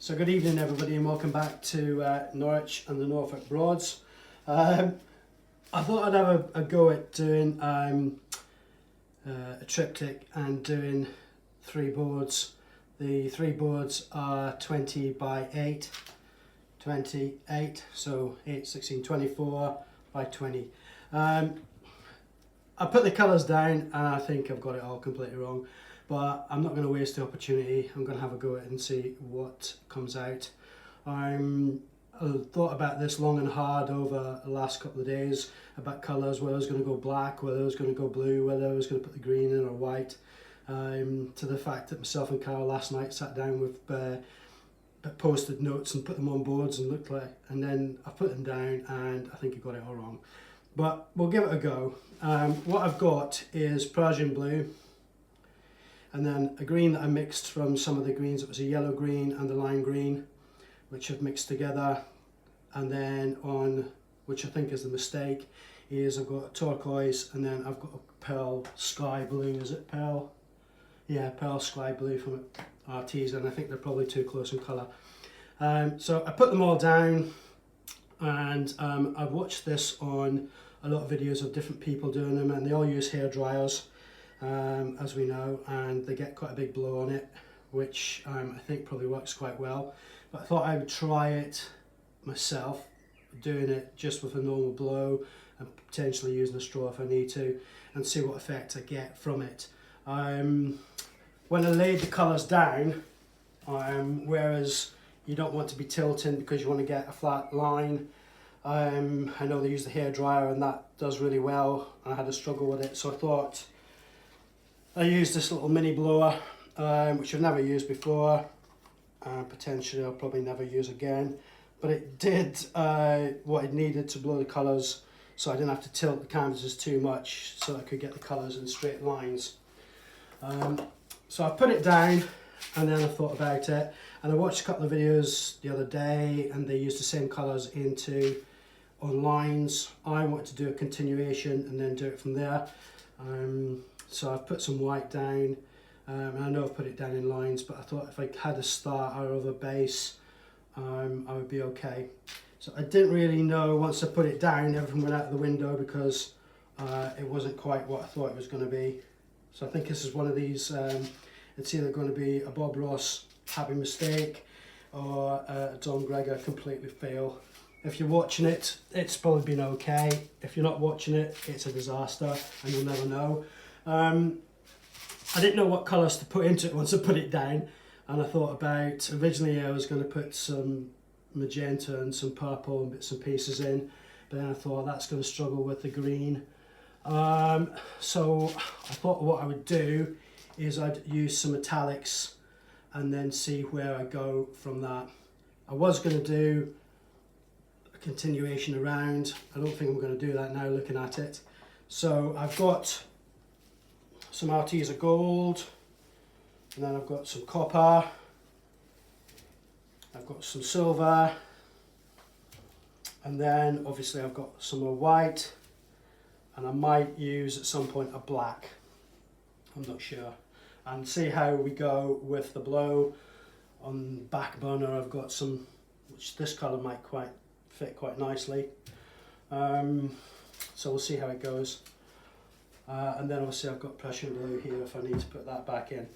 So good evening everybody and welcome back to Norwich and the Norfolk Broads. I thought I'd have a go at doing a triptych and doing 3 boards. The 3 boards are 20 by 8, 28, so 8, 16, 24 by 20. I put the colours down and I think I've got it all completely wrong. But I'm not going to waste the opportunity. I'm going to have a go at it and see what comes out. I thought about this long and hard over the last couple of days about colours, whether I was going to go black, whether I was going to go blue, whether I was going to put the green in or white. To the fact that myself and Carol last night sat down with post-it notes and put them on boards and and then I put them down and I think I got it all wrong. But we'll give it a go. What I've got is Persian blue. And then a green that I mixed from some of the greens. It was a yellow green and a lime green, which I've mixed together. And then on, which I think is the mistake, is I've got a turquoise and then I've got a pearl sky blue. Is it pearl? Yeah, pearl sky blue from RT's, and I think they're probably too close in colour. So I put them all down, and I've watched this on a lot of videos of different people doing them, and they all use hair dryers. As we know, and they get quite a big blow on it, which I think probably works quite well. But I thought I would try it myself, doing it just with a normal blow and potentially using a straw if I need to, and see what effect I get from it. When I laid the colours down, whereas you don't want to be tilting because you want to get a flat line, I know they use the hairdryer and that does really well. I had a struggle with it, so I thought I used this little mini blower, which I've never used before, potentially I'll probably never use again, but it did what it needed to blow the colours, so I didn't have to tilt the canvases too much, so I could get the colours in straight lines. So I put it down and then I thought about it, and I watched a couple of videos the other day and they used the same colours on lines. I wanted to do a continuation and then do it from there. So I've put some white down, and I know I've put it down in lines, but I thought if I had a starter or a base, I would be okay. So I didn't really know, once I put it down, everything went out the window because it wasn't quite what I thought it was going to be. So I think this is one of these, it's either going to be a Bob Ross happy mistake or a Don Gregor completely fail. If you're watching it, it's probably been okay. If you're not watching it, it's a disaster and you'll never know. I didn't know what colours to put into it once I put it down, and I thought about, originally I was going to put some magenta and some purple and bits and pieces in, but then I thought that's going to struggle with the green. So I thought what I would do is I'd use some metallics and then see where I go from that. I was going to do a continuation around. I don't think I'm going to do that now looking at it. So I've got some RT's of gold, and then I've got some copper, I've got some silver, and then obviously I've got some more white, and I might use at some point a black, I'm not sure, and see how we go with the blow. On back burner I've got some, which this colour might fit quite nicely, so we'll see how it goes. And then obviously I've got Prussian blue here if I need to put that back in.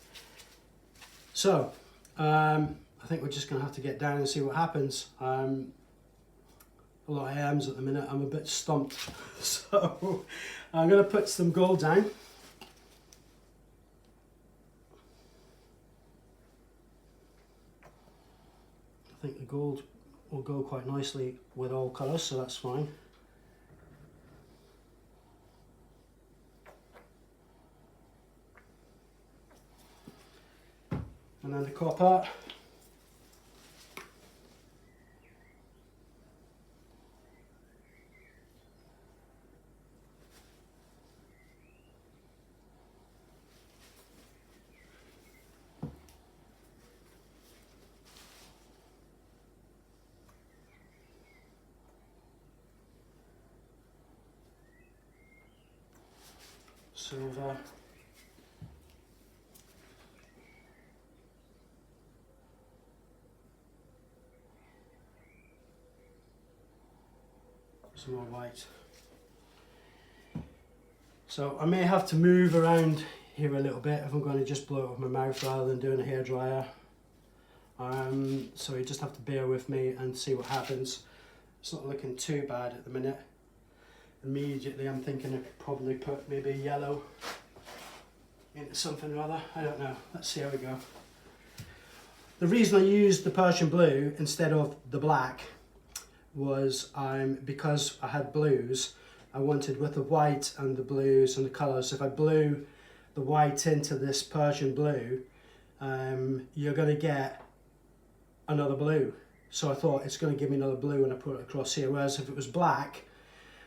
So I think we're just going to have to get down and see what happens. A lot of AMs at the minute, I'm a bit stumped. So I'm going to put some gold down. I think the gold will go quite nicely with all colours, so that's fine. And then the copper. Silver. some more white. So I may have to move around here a little bit if I'm going to just blow it with my mouth rather than doing a hairdryer. So you just have to bear with me and see what happens. It's not looking too bad at the minute. Immediately I'm thinking I could probably put maybe yellow into something or other. I don't know. Let's see how we go. The reason I used the Persian blue instead of the black was because I had blues. I wanted with the white and the blues and the colours, if I blew the white into this Persian blue, you're going to get another blue. So I thought it's going to give me another blue when I put it across here. Whereas if it was black,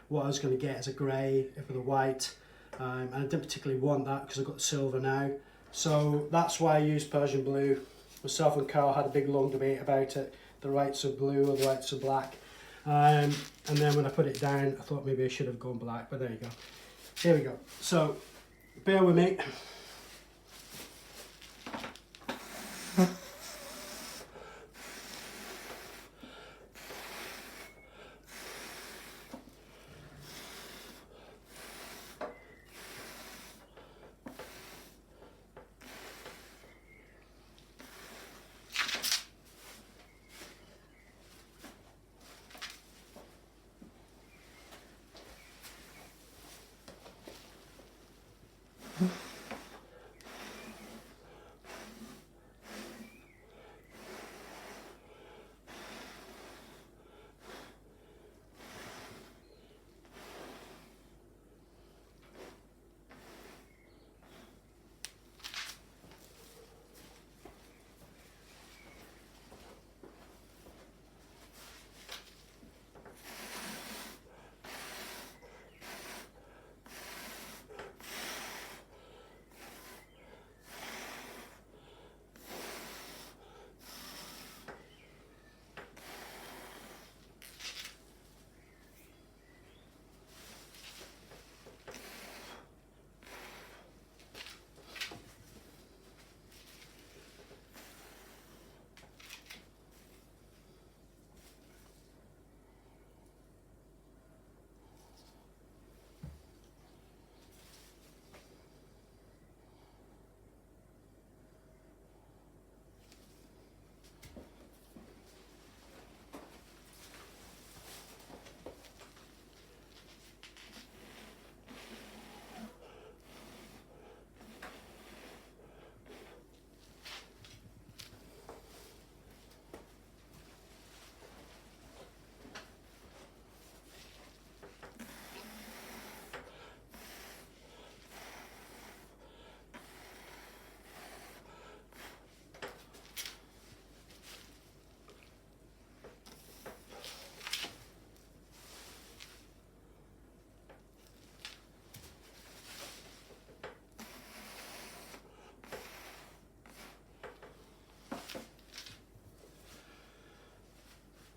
what I was going to get is a grey with a white. And I didn't particularly want that because I've got the silver now. So that's why I used Persian blue. Myself and Carl had a big long debate about it. The rights of blue or the rights of black. And then when I put it down, I thought maybe I should have gone black, but there you go. Here we go. So, bear with me.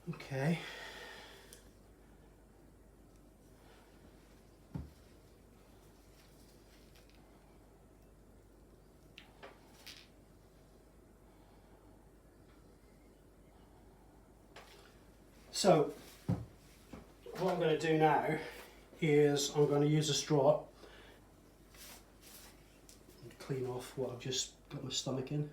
Okay. So, what I'm going to do now is I'm going to use a straw and clean off what I've just got my stomach in.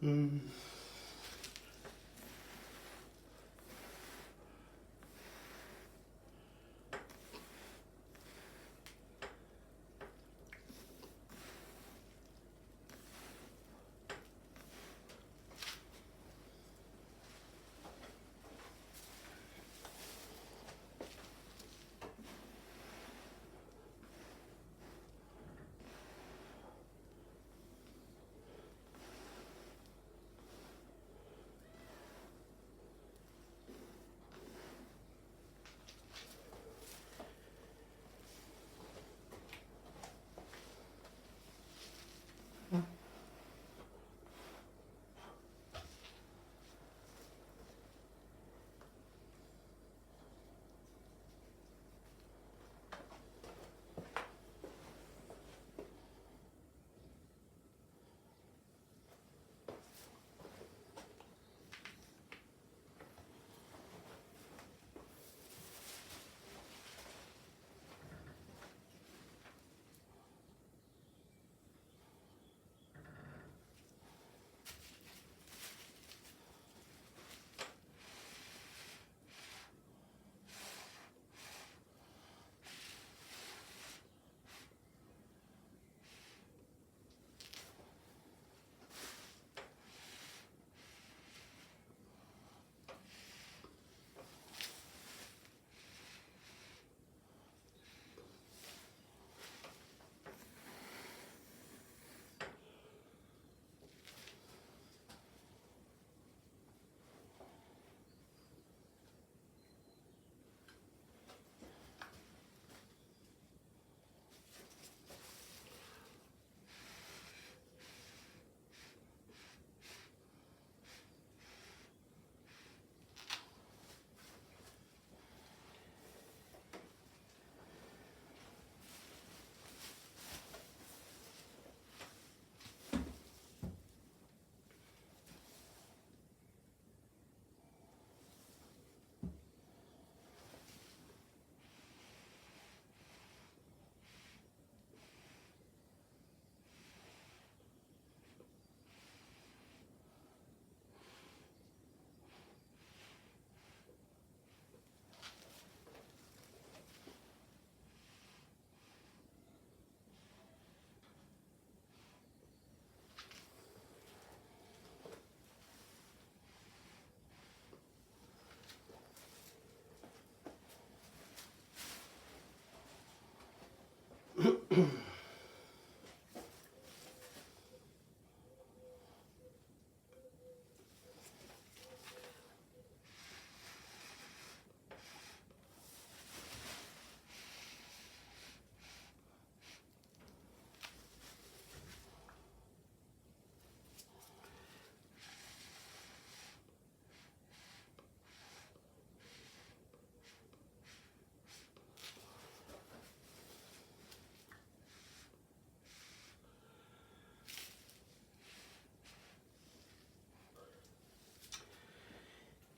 Mm.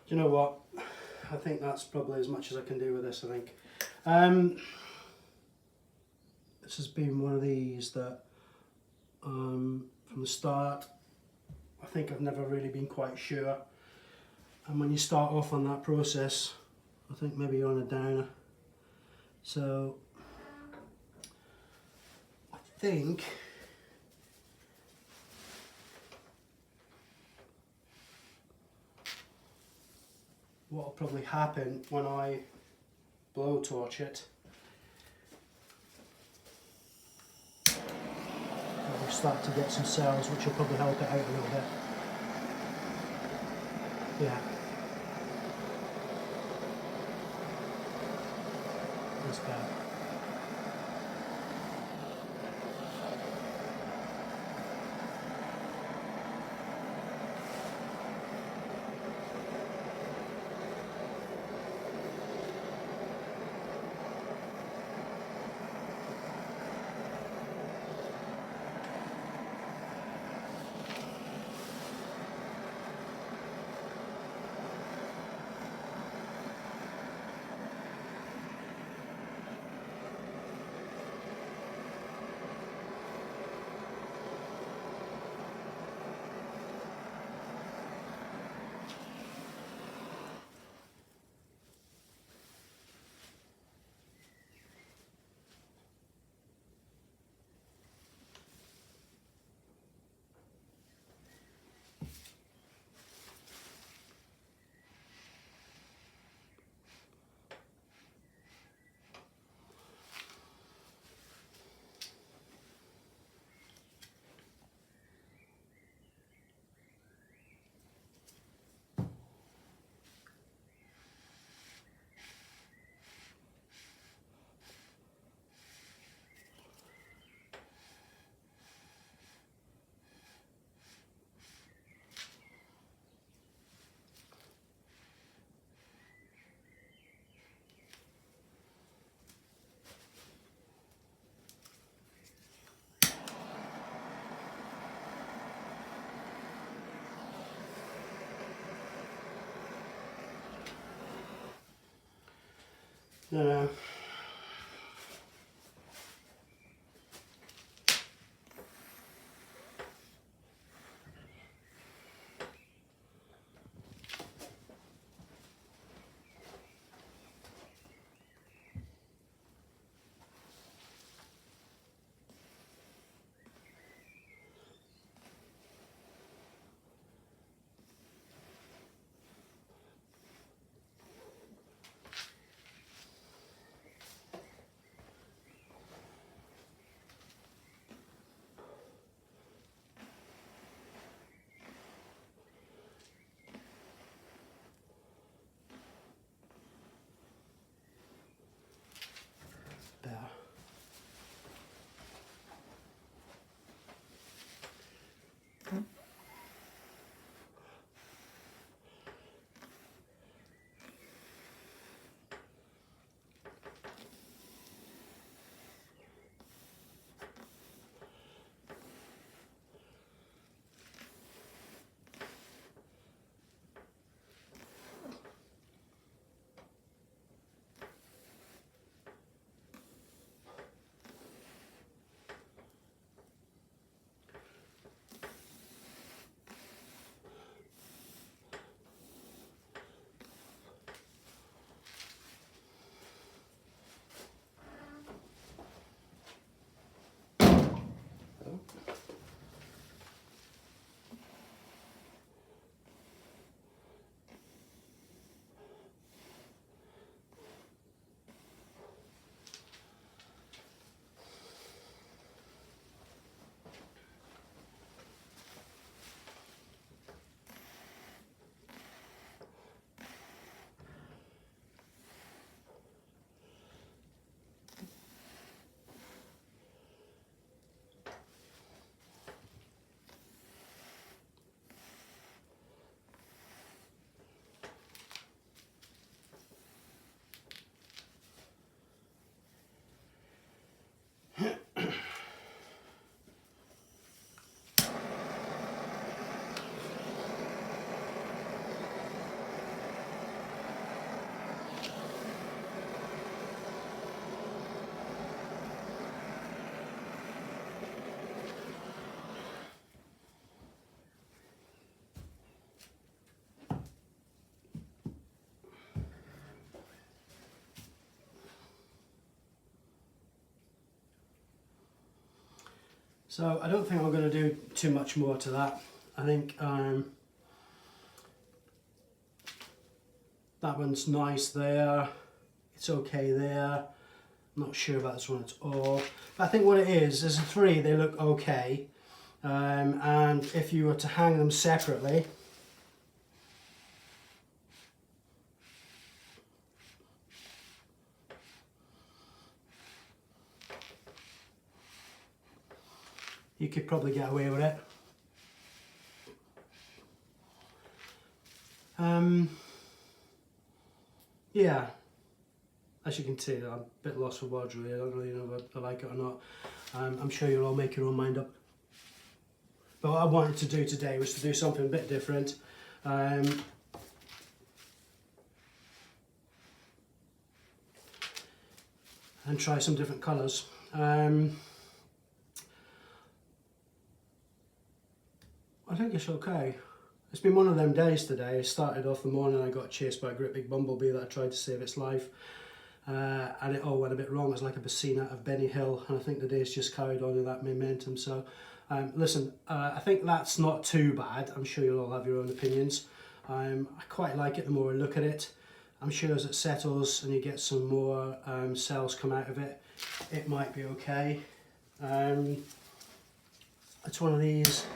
Do you know what? I think that's probably as much as I can do with this, I think. This has been one of these that from the start, I think I've never really been quite sure. And when you start off on that process, I think maybe you're on a downer. So I think what will probably happen when I blowtorch it, I'll start to get some cells, which will probably help it out a little bit. Yeah. That's better. You know. There. So I don't think I'm going to do too much more to that. I think that one's nice there, it's okay there. I'm not sure about this one at all. But I think what it is the three, they look okay. And if you were to hang them separately, you could probably get away with it. Yeah, as you can see, I'm a bit lost for words really. I don't really know if I like it or not. I'm sure you'll all make your own mind up. But what I wanted to do today was to do something a bit different. And try some different colours. I think it's okay. It's been one of them days today. I started off the morning, I got chased by a great big bumblebee that I tried to save its life. And it all went a bit wrong. It was like a scene out of Benny Hill, and I think the day's just carried on with that momentum. So listen, I think that's not too bad. I'm sure you'll all have your own opinions. I quite like it the more I look at it. I'm sure as it settles and you get some more cells come out of it, it might be okay. It's one of these,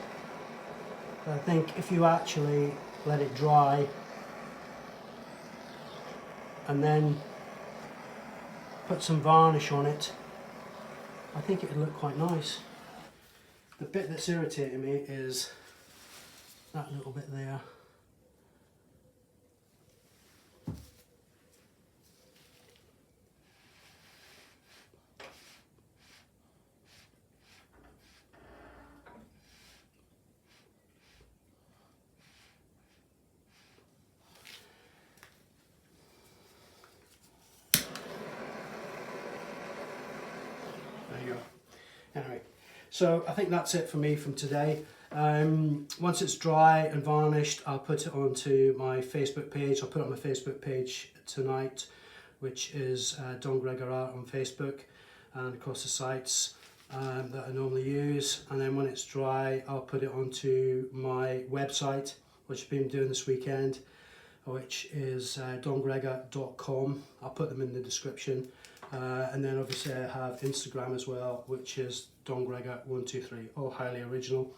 I think if you actually let it dry and then put some varnish on it, I think it would look quite nice. The bit that's irritating me is that little bit there. you go. Anyway, so I think that's it for me from today. Once it's dry and varnished, I'll put it onto my Facebook page. I'll put it on my Facebook page tonight, which is Don Gregor Art on Facebook, and across the sites that I normally use. And then when it's dry, I'll put it onto my website, which I've been doing this weekend, which is dongregor.com. I'll put them in the description. And then obviously I have Instagram as well, which is dongregor123, all highly original.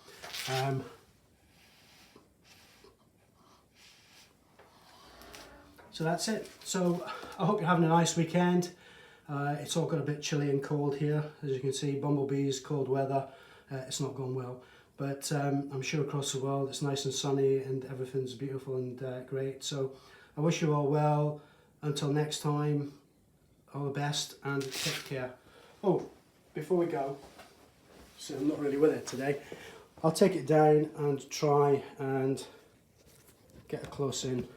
So that's it. So I hope you're having a nice weekend. It's all got a bit chilly and cold here. As you can see, bumblebees, cold weather. It's not gone well. But I'm sure across the world it's nice and sunny and everything's beautiful and great. So I wish you all well. Until next time, all the best and take care. Oh, before we go, so I'm not really with it today, I'll take it down and try and get a close in.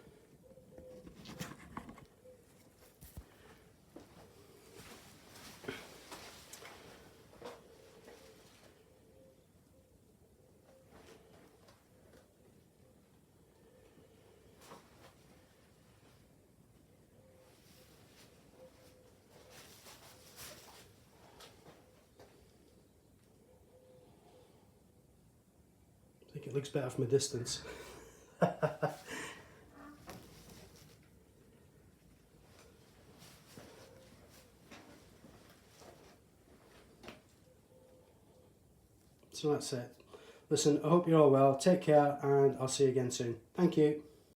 I think it looks better from a distance. So that's it. Listen, I hope you're all well. Take care and I'll see you again soon. Thank you.